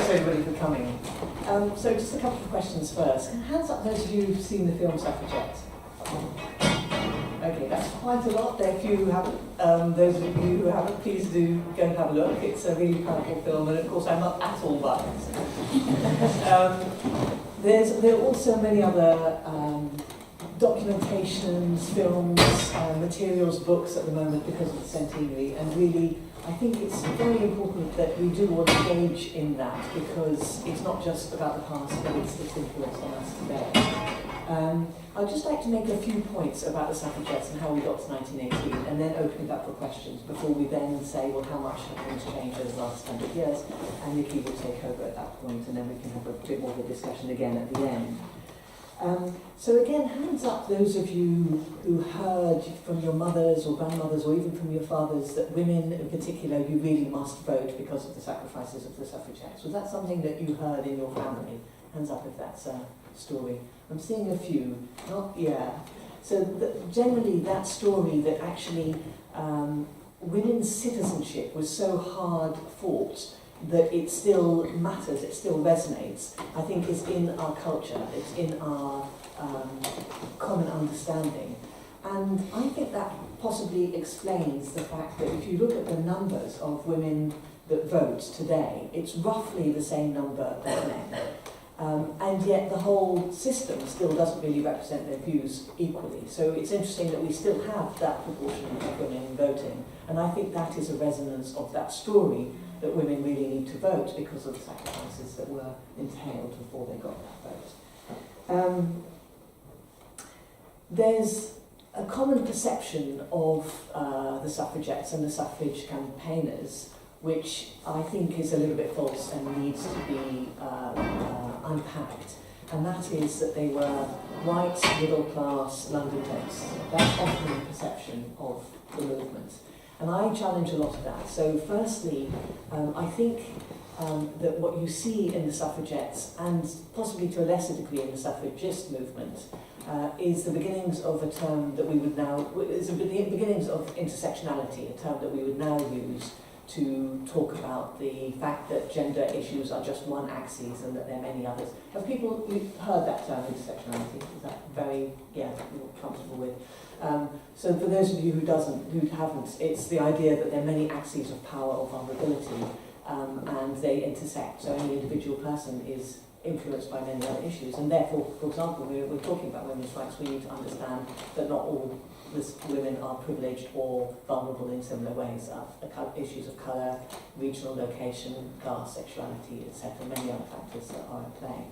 thanks everybody for coming. So just a couple of questions first. Hands up those of you who've seen the film Suffragette. Okay, that's quite a lot. If you haven't, those of you who haven't, please do go and have a look. It's a really powerful film, and of course I'm not at all biased. There are also many other documentations, films, materials, books at the moment because of the centenary, and really I think it's very important that we do all engage in that, because it's not just about the past, but it's influence on us today. I'd just like to make a few points about the suffragettes and how we got to 1918, and then open it up for questions before we then say, well, how much have things changed over the last 100 years? And Nikki will take over at that point, and then we can have a bit more of a discussion again at the end. So again, hands up those of you who heard from your mothers or grandmothers or even from your fathers that women in particular, you really must vote because of the sacrifices of the suffragettes. Was that something that you heard in your family? Hands up if that's a story. I'm seeing a few. Not, yeah. So generally that story that actually women's citizenship was so hard fought that it still matters, it still resonates, I think is in our culture, it's in our common understanding. And I think that possibly explains the fact that if you look at the numbers of women that vote today, it's roughly the same number as men. And yet the whole system still doesn't really represent their views equally. So it's interesting that we still have that proportion of women voting. And I think that is a resonance of that story, that women really need to vote because of the sacrifices that were entailed before they got that vote. There's a common perception of the suffragettes and the suffrage campaigners, which I think is a little bit false and needs to be unpacked. And that is that they were white, middle-class Londoners. That's often the perception of the movement. And I challenge a lot of that. So firstly, I think that what you see in the suffragettes, and possibly to a lesser degree in the suffragist movement, is the beginnings of a term that we would now, is the beginnings of intersectionality, a term that we would now use to talk about the fact that gender issues are just one axis and that there are many others. Have people heard that term, intersectionality? Is that very, yeah, you're comfortable with? So for those of you who haven't, it's the idea that there are many axes of power or vulnerability, and they intersect. So any individual person is influenced by many other issues, and therefore, for example, we're talking about women's rights. We need to understand that not all women are privileged or vulnerable in similar ways. Issues of colour, regional location, class, sexuality, etc. Many other factors that are at play.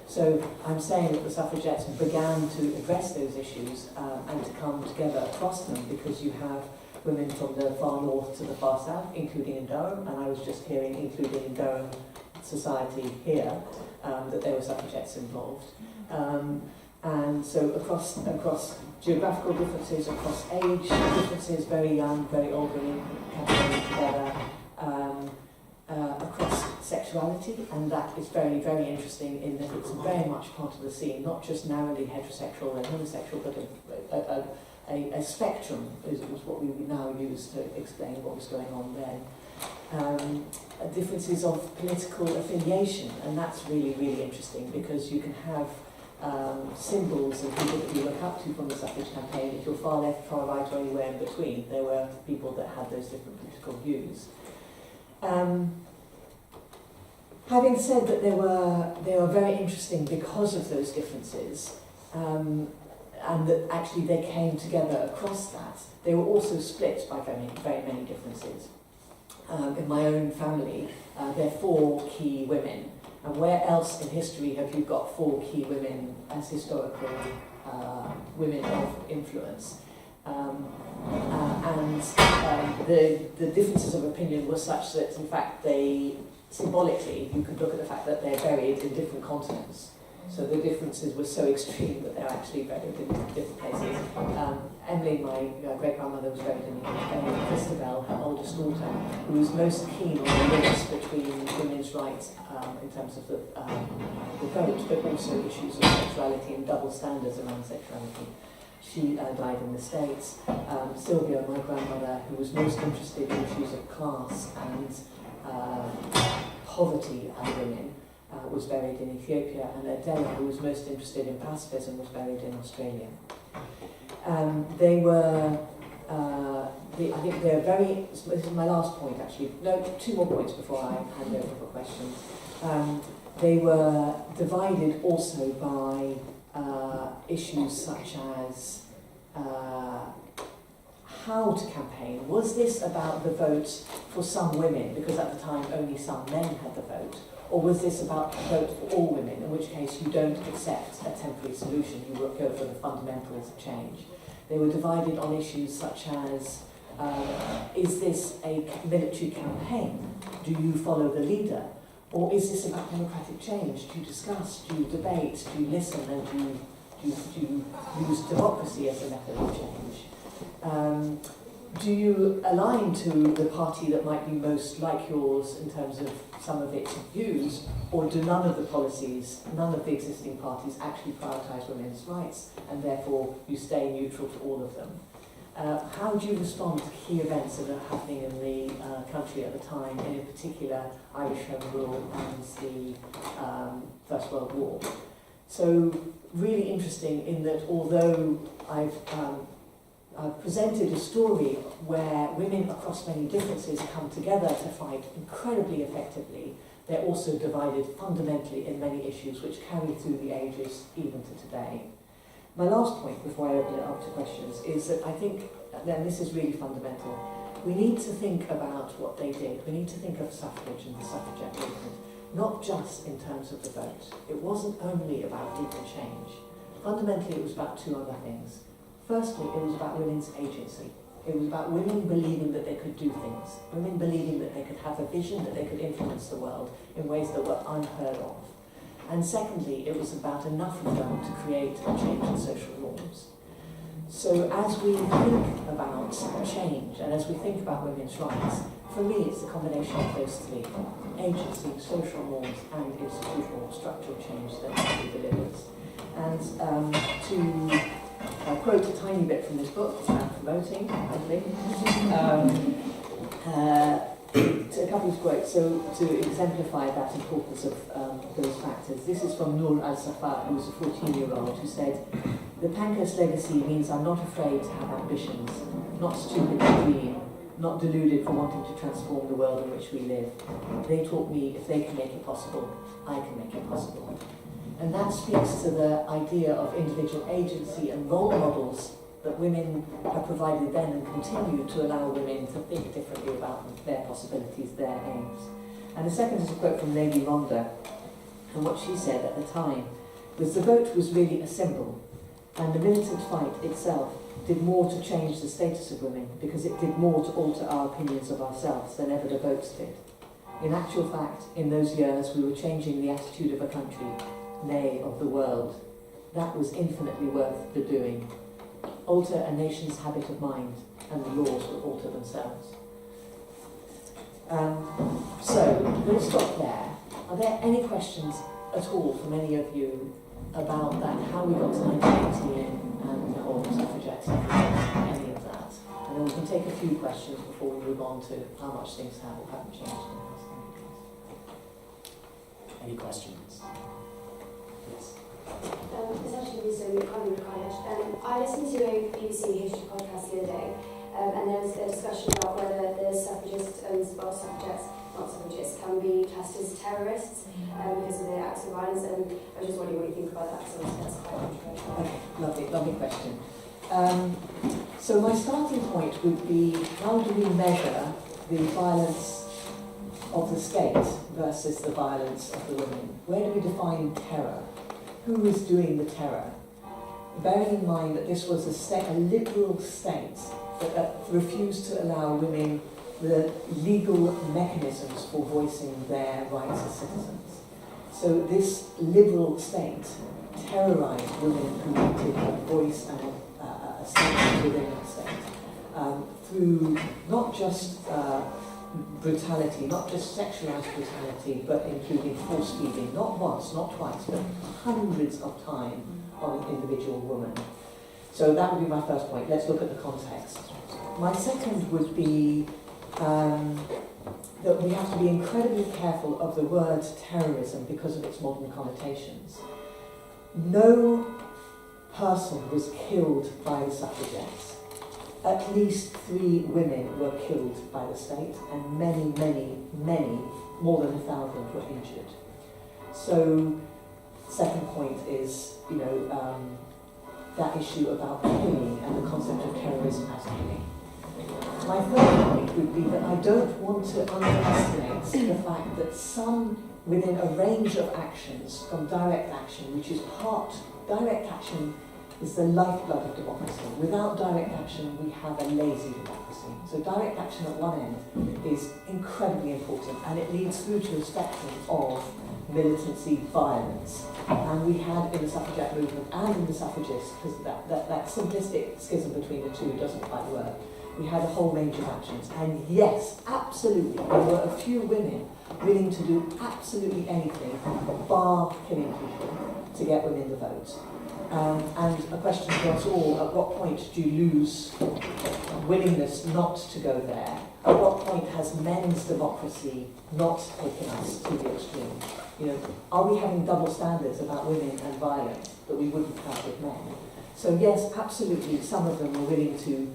So I'm saying that the suffragettes began to address those issues and to come together across them, because you have women from the far north to the far south, including in Durham, and I was just hearing, including in Durham society here, that there were suffragettes involved. And so across geographical differences, across age differences, very young, very old women campaigning together, across sexuality, and that is very, very interesting in that it's very much part of the scene, not just narrowly heterosexual and homosexual, but a spectrum is what we now use to explain what was going on then. Differences of political affiliation, and that's really, really interesting, because you can have symbols and people that you look up to from the suffrage campaign. If you're far left, far right, or anywhere in between, there were people that had those different political views. Having said that they were very interesting because of those differences, and that actually they came together across that, they were also split by very, very many differences. In my own family, there are 4 key women. And where else in history have you got 4 key women as historical women of influence? The differences of opinion were such that, in fact, symbolically, you could look at the fact that they're buried in different continents. So the differences were so extreme that they're actually buried in different places. Emmeline, my great-grandmother, was buried in Christabel, her oldest daughter, who was most keen on the links between women's rights in terms of the vote, but also issues of sexuality and double standards around sexuality. She died in the States. Sylvia, my grandmother, who was most interested in issues of class and poverty and women was buried in Ethiopia, and Adela, who was most interested in pacifism, was buried in Australia. They were, I think they're very, this is my last point actually, no, 2 more points before I hand over for questions. They were divided also by issues such as how to campaign. Was this about the vote for some women, because at the time only some men had the vote, or was this about the vote for all women, in which case you don't accept a temporary solution, you go for the fundamentals of change. They were divided on issues such as, is this a military campaign? Do you follow the leader? Or is this about democratic change? Do you discuss, do you debate, do you listen, and do you use democracy as a method of change? Do you align to the party that might be most like yours in terms of some of its views, or do none of the policies, none of the existing parties actually prioritise women's rights, and therefore you stay neutral to all of them? How do you respond to key events that are happening in the country at the time, and in particular Irish Home Rule and the First World War? So really interesting in that although I've presented a story where women across many differences come together to fight incredibly effectively, they're also divided fundamentally in many issues which carry through the ages even to today. My last point before I open it up to questions is that I think, and this is really fundamental, we need to think about what they did. We need to think of suffrage and the suffragette movement, not just in terms of the vote. It wasn't only about legal change. Fundamentally, it was about 2 other things. Firstly, it was about women's agency. It was about women believing that they could do things, women believing that they could have a vision, that they could influence the world in ways that were unheard of. And secondly, it was about enough of them to create a change in social norms. So as we think about change and as we think about women's rights, for me it's a combination of those 3: agency, social norms, and institutional structural change that actually delivers. And to quote a tiny bit from this book, which I'm promoting, I think, a couple of quotes, so to exemplify that importance of those factors. This is from Noor al-Safar, who was a 14-year-old, who said, "The Pankhurst legacy means I'm not afraid to have ambitions, not stupid to dream, not deluded for wanting to transform the world in which we live. They taught me if they can make it possible, I can make it possible." And that speaks to the idea of individual agency and role models that women have provided then and continue to allow women to think differently about their possibilities, their aims. And the second is a quote from Lady Rhonda, and what she said at the time was the vote was really a symbol, and the militant fight itself did more to change the status of women because it did more to alter our opinions of ourselves than ever the votes did. In actual fact, in those years we were changing the attitude of a country, nay, of the world. That was infinitely worth the doing. Alter a nation's habit of mind, and the laws will alter themselves. So, we'll stop there. Are there any questions at all from any of you about that, how we got to 1918 and or suffragettes, any of that? And then we can take a few questions before we move on to how much things have or haven't changed in the past. Any questions? Yes. It's actually Lisa College. I listened to a BBC history podcast the other day, and there was a discussion about whether the suffragists and suffragettes, not suffragists, can be classed as terrorists because of their acts of violence. And I was just wondering what you think about that. So that's quite controversial. Okay, lovely question. So my starting point would be, how do we measure the violence of the state versus the violence of the women? Where do we define terror? Who is doing the terror? Bearing in mind that this was a liberal state that refused to allow women the legal mechanisms for voicing their rights as citizens. So this liberal state terrorized women who wanted a voice and a status within that state through not just brutality, not just sexualized brutality, but including force feeding, not once, not twice, but hundreds of times on an individual woman. So that would be my first point. Let's look at the context. My second would be that we have to be incredibly careful of the word terrorism because of its modern connotations. No person was killed by the suffragettes. At least 3 women were killed by the state, and many, more than 1,000 were injured. So, second point is, that issue about killing and the concept of terrorism as killing. My third point would be that I don't want to underestimate the fact that some, within a range of actions, from direct action, which is direct action is the lifeblood of democracy. Without direct action, we have a lazy democracy. So direct action at one end is incredibly important, and it leads through to a spectrum of militancy violence. And we had in the suffragette movement and in the suffragists, because that simplistic schism between the two doesn't quite work, we had a whole range of actions. And yes, absolutely, there were a few women willing to do absolutely anything bar killing people to get women the vote. And a question to us all, at what point do you lose willingness not to go there? At what point has men's democracy not taken us to the extreme? Are we having double standards about women and violence that we wouldn't have with men? So yes, absolutely, some of them were willing to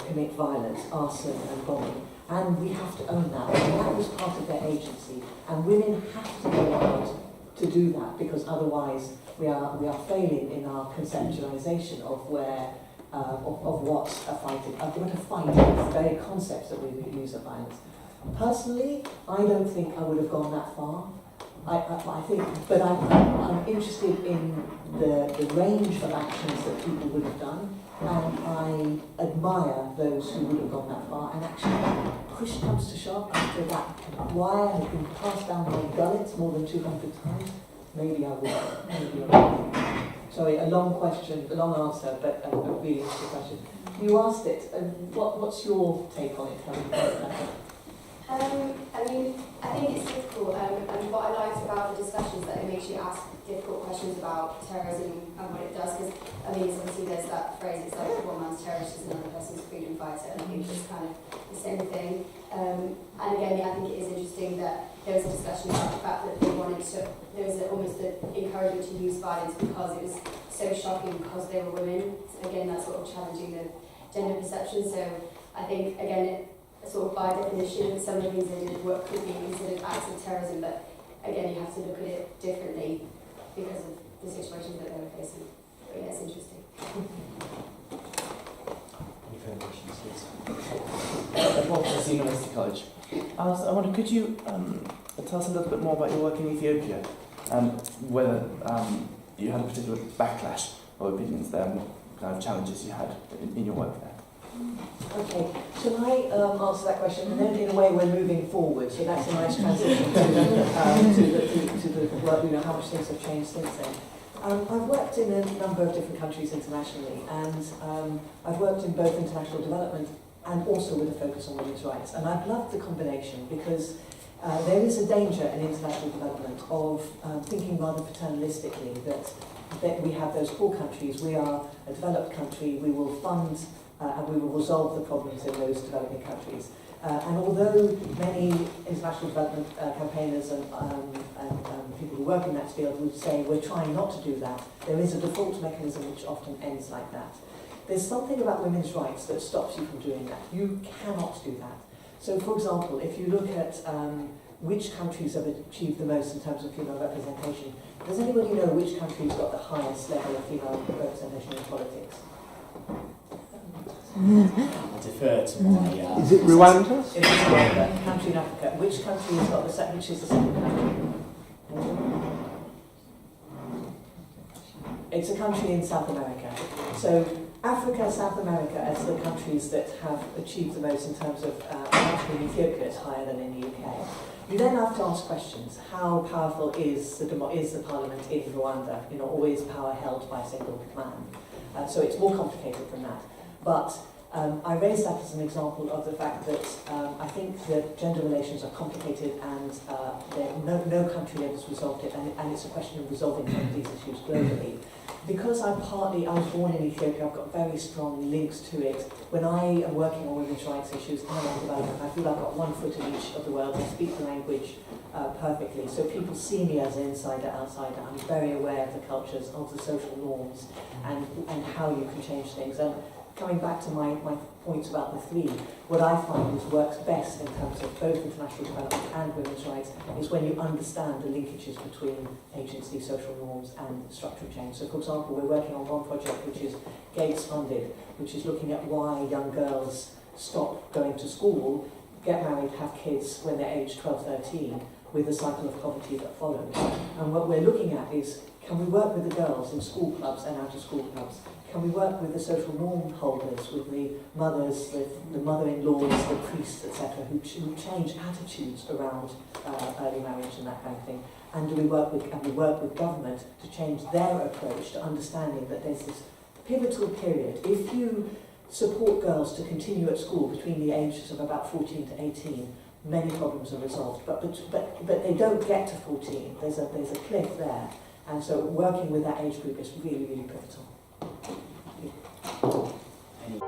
commit violence, arson and bombing, and we have to own that. And that was part of their agency. And women have to go out to do that, because otherwise we are failing in our conceptualization of where of what a fight is. What a fight is, the very concepts that we use of violence. Personally, I don't think I would have gone that far. I think, but I'm interested in the range of actions that people would have done, and I admire those who would have gone that far. And actually, push comes to shove, after that wire had been passed down my gullet more than 200 times, maybe I would. Sorry, a long question, a long answer, but a really interesting question. You asked it, and what's your take on it, Helen? I think it's difficult, and what I liked about the discussion is that it makes you ask difficult questions about terrorism and what it does, because, obviously there's that phrase, it's like one man's terrorist is another person's freedom fighter, and I think it's kind of the same thing. And again, I think it is interesting that there was a discussion about the fact that there was almost an encouragement to use violence because it was so shocking because they were women. So again, that's sort of challenging the gender perception. So I think, again, sort of by definition, some of the things they did could be considered acts of terrorism, but again, you have to look at it differently because of the situations that they were facing. But yeah, it's interesting. Any further questions, please? Well, from University College. I wonder, could you tell us a little bit more about your work in Ethiopia, and whether you had a particular backlash or opinions there, and what kind of challenges you had in your work there? Okay, shall I answer that question, and then in a way we're moving forward, so that's a nice transition to the work, how much things have changed since then. I've worked in a number of different countries internationally, and I've worked in both international development and also with a focus on women's rights. And I've loved the combination because there is a danger in international development of thinking rather paternalistically that we have those poor countries, we are a developed country, we will fund and we will resolve the problems in those developing countries. And although many international development campaigners and people who work in that field would say we're trying not to do that, there is a default mechanism which often ends like that. There's something about women's rights that stops you from doing that. You cannot do that. So, for example, if you look at which countries have achieved the most in terms of female representation, does anybody know which country's got the highest level of female representation in politics? I defer to my... Is it Rwanda? It's Rwanda, country in Africa. Which country has got the second, which is the second country? It's a country in South America. So Africa, South America as the countries that have achieved the most in terms of actually in Ethiopia it's higher than in the UK. You then have to ask questions. How powerful is the parliament in Rwanda? Or is power held by a single man? So it's more complicated than that. But I raise that as an example of the fact that I think that gender relations are complicated and no country has resolved it, and it's a question of resolving some of these issues globally. because I was born in Ethiopia, I've got very strong links to it. When I am working on women's rights issues and on development, I feel I've got one foot in each of the world. I speak the language perfectly. So people see me as an insider, outsider. I'm very aware of the cultures, of the social norms, and how you can change things. And coming back to my points about the three, what I find is works best in terms of both international development and women's rights is when you understand the linkages between agency, social norms and structural change. So for example, we're working on one project which is Gates funded, which is looking at why young girls stop going to school, get married, have kids when they're aged 12, 13, with the cycle of poverty that follows. And what we're looking at is, can we work with the girls in school clubs and out of school clubs? Can we work with the social norm holders, with the mothers, the mother-in-laws, the priests, etc., who change attitudes around early marriage and that kind of thing? And do we work with government to change their approach to understanding that there's this pivotal period? If you support girls to continue at school between the ages of about 14 to 18, many problems are resolved. But they don't get to 14. There's a cliff there. And so working with that age group is really, really pivotal. Any